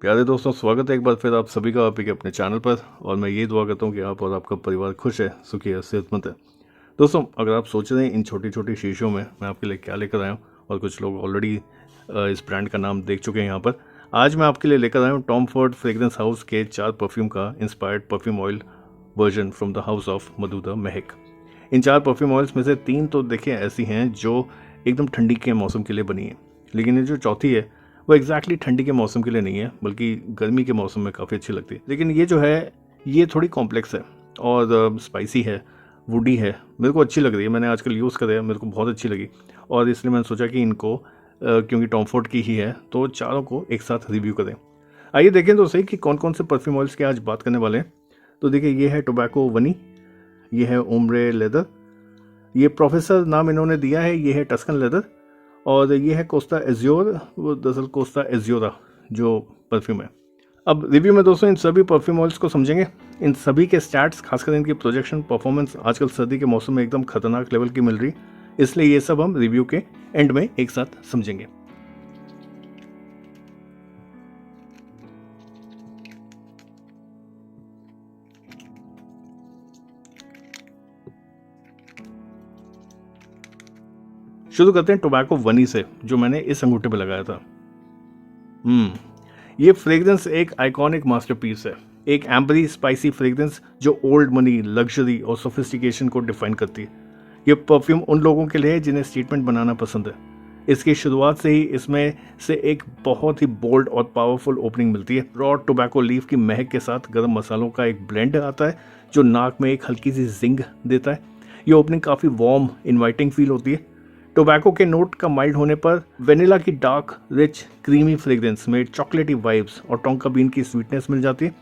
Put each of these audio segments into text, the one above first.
प्यारे दोस्तों, स्वागत है एक बार फिर आप सभी का आपके अपने चैनल पर। और मैं ये दुआ करता हूँ कि आप और आपका परिवार खुश है, सुखी है, सेहतमंद है। दोस्तों, अगर आप सोच रहे हैं इन छोटी छोटी शीशियों में मैं आपके लिए क्या लेकर आया हूँ, और कुछ लोग ऑलरेडी इस ब्रांड का नाम देख चुके हैं यहाँ पर, आज मैं आपके लिए लेकर आया हूँ टॉम फोर्ड फ्रेग्रेंस हाउस के 4 परफ्यूम का inspired perfume oil version from the house of Madhu the Mahak. In 4 perfume oils में से 3 तो देखिए ऐसी हैं जो एकदम ठंडी के मौसम के लिए बनी है, लेकिन ये जो चौथी है वो एग्जैक्टली ठंडी के मौसम के लिए नहीं है, बल्कि गर्मी के मौसम में काफ़ी अच्छी लगती है। लेकिन ये जो है ये थोड़ी कॉम्प्लेक्स है और स्पाइसी है, वुडी है, मेरे को अच्छी लग रही है। मैंने आजकल यूज़ करा है, मेरे को बहुत अच्छी लगी और इसलिए मैंने सोचा कि इनको क्योंकि टॉम फोर्ड की ही है तो चारों को एक साथ रिव्यू करें। आइए देखें तो सही कि कौन कौन से परफ्यूम ऑयल्स की आज बात करने वाले हैं। तो देखिए, ये है टोबैको वनी, ये है ओम्ब्रे लेदर, ये प्रोफेसर नाम इन्होंने दिया है, ये है टस्कन लेदर, और ये है कोस्टा एज्योर, वो दरअसल कोस्टा एज्योरा जो परफ्यूम है। अब रिव्यू में दोस्तों इन सभी परफ्यूम ऑयल्स को समझेंगे, इन सभी के स्टैट्स, खासकर इनकी प्रोजेक्शन, परफॉर्मेंस आजकल सर्दी के मौसम में एकदम खतरनाक लेवल की मिल रही, इसलिए ये सब हम रिव्यू के एंड में एक साथ समझेंगे। शुरू करते हैं टोबैको वनी से, जो मैंने इस अंगूठे पे लगाया था। ये फ्रेग्रेंस एक आइकॉनिक मास्टरपीस है, एक एम्बरी स्पाइसी फ्रेग्रेंस जो ओल्ड मनी, लग्जरी और सोफिस्टिकेशन को डिफाइन करती है। ये परफ्यूम उन लोगों के लिए है जिन्हें स्टेटमेंट बनाना पसंद है। इसकी शुरुआत से ही इसमें से एक बहुत ही बोल्ड और पावरफुल ओपनिंग मिलती है। रॉ टोबैको लीफ की महक के साथ गर्म मसालों का एक ब्लेंड आता है जो नाक में एक हल्की सी जिंग देता है। ये ओपनिंग काफ़ी वार्म, इन्वाइटिंग फील होती है। टोबैको के नोट का माइल्ड होने पर वेनिला की डार्क, रिच, क्रीमी फ्रेग्रेंस में चॉकलेटी वाइब्स और टोंका बीन की स्वीटनेस मिल जाती है।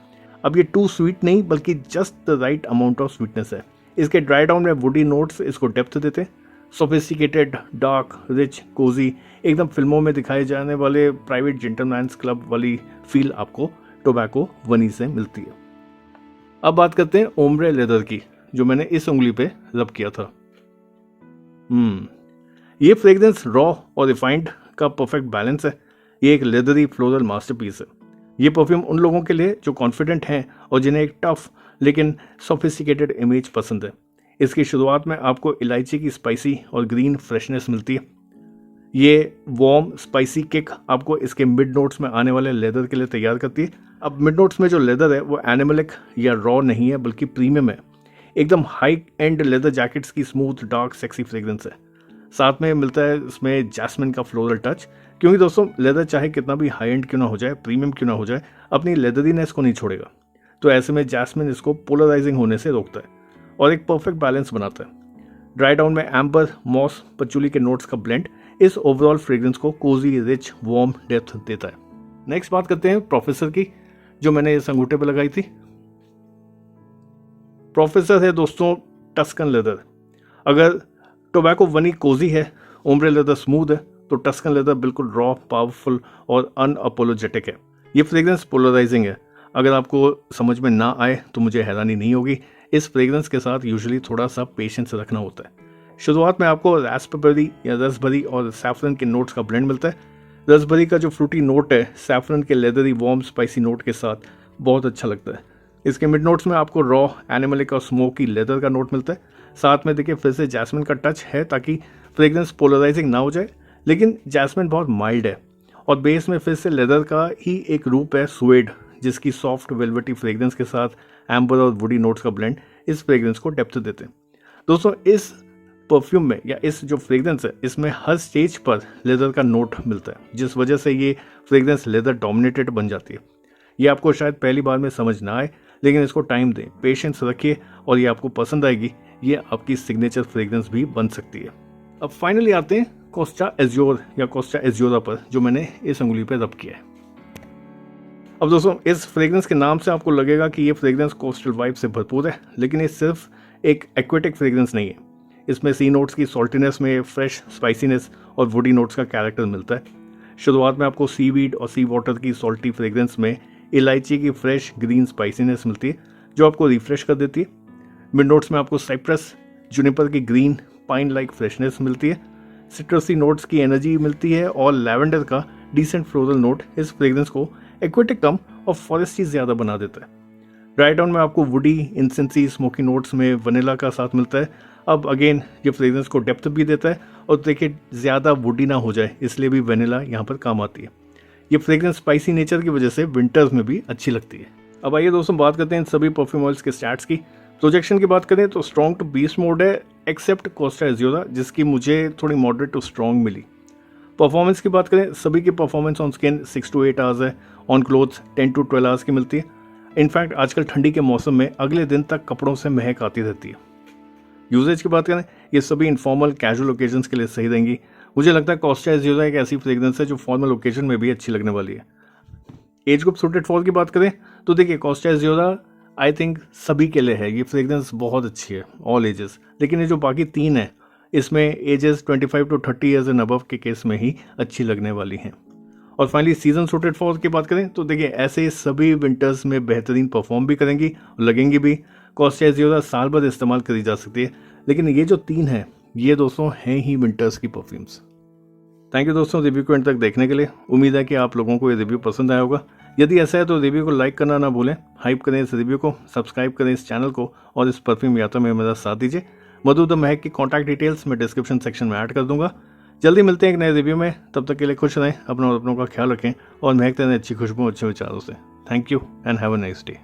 अब ये टू स्वीट नहीं, बल्कि just the right amount of sweetness है। इसके ड्राई डाउन में वुडी नोट्स इसको डेप्थ देते हैं। सोफिस्टिकेटेड, डार्क, रिच, कोजी, एकदम फिल्मों में दिखाए जाने वाले प्राइवेट जेंटलमैन्स क्लब वाली फील आपको टोबैको वनी से मिलती है। अब बात करते हैं ओम्ब्रे लेदर की, जो मैंने इस उंगली पे रब किया था। ये फ्रेग्रेंस रॉ और रिफाइंड का परफेक्ट बैलेंस है। ये एक लेदरी फ्लोरल मास्टरपीस है। ये परफ्यूम उन लोगों के लिए जो कॉन्फिडेंट हैं और जिन्हें एक टफ लेकिन सोफिस्टिकेटेड इमेज पसंद है। इसकी शुरुआत में आपको इलायची की स्पाइसी और ग्रीन फ्रेशनेस मिलती है। ये वार्म स्पाइसी किक आपको इसके मिड नोट्स में आने वाले लेदर के लिए तैयार करती है। अब मिड नोट्स में जो लेदर है वो एनिमलिक या रॉ नहीं है, बल्कि प्रीमियम है। एकदम हाई एंड लेदर जैकेट्स की स्मूथ, डार्क, सेक्सी फ्रेग्रेंस है। साथ में मिलता है इसमें जैस्मिन का फ्लोरल टच, क्योंकि दोस्तों लेदर चाहे कितना भी हाई एंड क्यों ना हो जाए, प्रीमियम क्यों ना हो जाए, अपनी लेदरीनेस को नहीं छोड़ेगा। तो ऐसे में जैस्मिन इसको पोलराइजिंग होने से रोकता है और एक परफेक्ट बैलेंस बनाता है। ड्राई डाउन में एम्बर, मॉस, पचूली के नोट्स का ब्लेंड इस ओवरऑल फ्रेग्रेंस को कोजी, रिच, वार्म डेप्थ देता है। नेक्स्ट बात करते हैं प्रोफेसर की, जो मैंने इस अंगूठे पर लगाई थी। प्रोफेसर है दोस्तों टस्कन लेदर। अगर टोबैको वनी कोजी है, ओम्ब्रे लेदर स्मूथ है, तो टस्कन लेदर बिल्कुल रॉ, पावरफुल और अनअपोलोजेटिक है। ये फ्रेग्रेंस पोलराइजिंग है। अगर आपको समझ में ना आए तो मुझे हैरानी नहीं होगी। इस फ्रेग्रेंस के साथ यूजुअली थोड़ा सा पेशेंस रखना होता है। शुरुआत में आपको रास्पबेरी या रसभरी और सैफरन के नोट्स का ब्लेंड मिलता है। रसभरी का जो फ्रूटी नोट है सैफरन के लेदरी वार्म स्पाइसी नोट के साथ बहुत अच्छा लगता है। इसके मिड नोट्स में आपको रॉ, एनिमलिक और स्मोकी लेदर का नोट मिलता है। साथ में देखिए फिर से जैस्मिन का टच है ताकि फ्रेग्रेंस पोलराइजिंग ना हो जाए, लेकिन जैस्मिन बहुत माइल्ड है। और बेस में फिर से लेदर का ही एक रूप है सुएड, जिसकी सॉफ्ट वेलवेटी फ्रेग्रेंस के साथ एम्बर और वुडी नोट्स का ब्लेंड इस फ्रेग्रेंस को डेप्थ देते हैं। दोस्तों इस परफ्यूम में या इस जो फ्रेग्रेंस है इसमें हर स्टेज पर लेदर का नोट मिलता है, जिस वजह से ये फ्रेग्रेंस लेदर डोमिनेटेड बन जाती है। ये आपको शायद पहली बार में समझ ना आए, लेकिन इसको टाइम दें, पेशेंस रखिए और ये आपको पसंद आएगी। ये आपकी सिग्नेचर फ्रेग्रेंस भी बन सकती है। अब फाइनली आते हैं कोस्टा एज्योर या कोस्टा एज्योरा पर, जो मैंने इस अंगुली पे रब किया है। अब दोस्तों इस फ्रेग्रेंस के नाम से आपको लगेगा कि ये फ्रेग्रेंस कोस्टल वाइब से भरपूर है, लेकिन ये सिर्फ एक एक्वेटिक फ्रेग्रेंस नहीं है। इसमें सी नोट्स की सॉल्टीनेस में फ्रेश स्पाइसीनेस और वुडी नोट्स का कैरेक्टर मिलता है। शुरुआत में आपको सीवीड और सी वाटर की सॉल्टी फ्रेग्रेंस में इलायची की फ्रेश ग्रीन स्पाइसीनेस मिलती है, जो आपको रिफ्रेश कर देती है। मिड नोट्स में आपको साइप्रस, जुनिपर की ग्रीन, पाइन लाइक फ्रेशनेस मिलती है। सिट्रसी नोट्स की एनर्जी मिलती है और लैवेंडर का डिसेंट फ्लोरल नोट इस फ्रेग्रेंस को एक्वेटिक कम और फॉरेस्टी ज़्यादा बना देता है। ड्राई टाउन में आपको वुडी, इंसेंसी, स्मोकी नोट्स में वनीला का साथ मिलता है। अब अगेन ये फ्रेग्रेंस को डेप्थ भी देता है और देखिए ज़्यादा वुडी ना हो जाए, इसलिए भी वनीला यहाँ पर काम आती है। ये फ्रेग्रेंस स्पाइसी नेचर की वजह से विंटर्स में भी अच्छी लगती है। अब आइए दोस्तों बात करते हैं इन सभी परफ्यूम ऑयल्स के स्टैट्स की। प्रोजेक्शन की बात करें तो स्ट्रॉन्ग टू बीस्ट मोड है एक्सेप्ट कोस्टा एजियोरा, जिसकी मुझे थोड़ी मॉडरेट टू स्ट्रॉन्ग मिली। परफॉर्मेंस की बात करें, सभी की performance on skin 6 to 8 hours है, ऑन क्लोथ्स 10 to 12 आवर्स की मिलती है। इनफैक्ट आजकल ठंडी के मौसम में अगले दिन तक कपड़ों से महक आती रहती है। यूजेज की बात करें, ये सभी इनफॉर्मल कैजुअल ओकेजन्स के लिए सही रहेंगी। मुझे लगता है कोस्टा एजियोरा एक ऐसी फ्रेग्रेंस है जो फॉर्मल ओकेजन में भी अच्छी लगने वाली है। एज ग्रुप सूटेड फॉर की बात करें तो देखिए कोस्टा एजियोरा आई थिंक सभी के लिए है, ये फ्रेग्रेंस बहुत अच्छी है ऑल एजेस। लेकिन ये जो बाकी 3 है इसमें ages 25 to 30 years and above के केस में ही अच्छी लगने वाली हैं। और फाइनली सीजन सूटेड फॉर की बात करें तो देखिए ऐसे सभी विंटर्स में बेहतरीन परफॉर्म भी करेंगी और लगेंगी भी। कोस्टा एजियोरा साल भर इस्तेमाल करी जा सकती है, लेकिन ये जो 3 हैं ये दोस्तों हैं ही विंटर्स की परफ्यूम्स। थैंक यू दोस्तों रिव्यू को एंड तक देखने के लिए। उम्मीद है कि आप लोगों को ये रिव्यू पसंद आया होगा। यदि ऐसा है तो रिव्यू को लाइक करना ना भूलें, हाइप करें इस रिव्यू को, सब्सक्राइब करें इस चैनल को और इस परफ्यूम यात्रा में मेरा साथ दीजिए। मधु द महक की कॉन्टैक्ट डिटेल्स मैं डिस्क्रिप्शन सेक्शन में ऐड कर दूंगा। जल्दी मिलते हैं एक नए रिव्यू में, तब तक के लिए खुश रहें, अपना और अपनों का ख्याल रखें और महकते रहें अच्छी खुशबू अच्छे विचारों से। Thank you and have a nice day.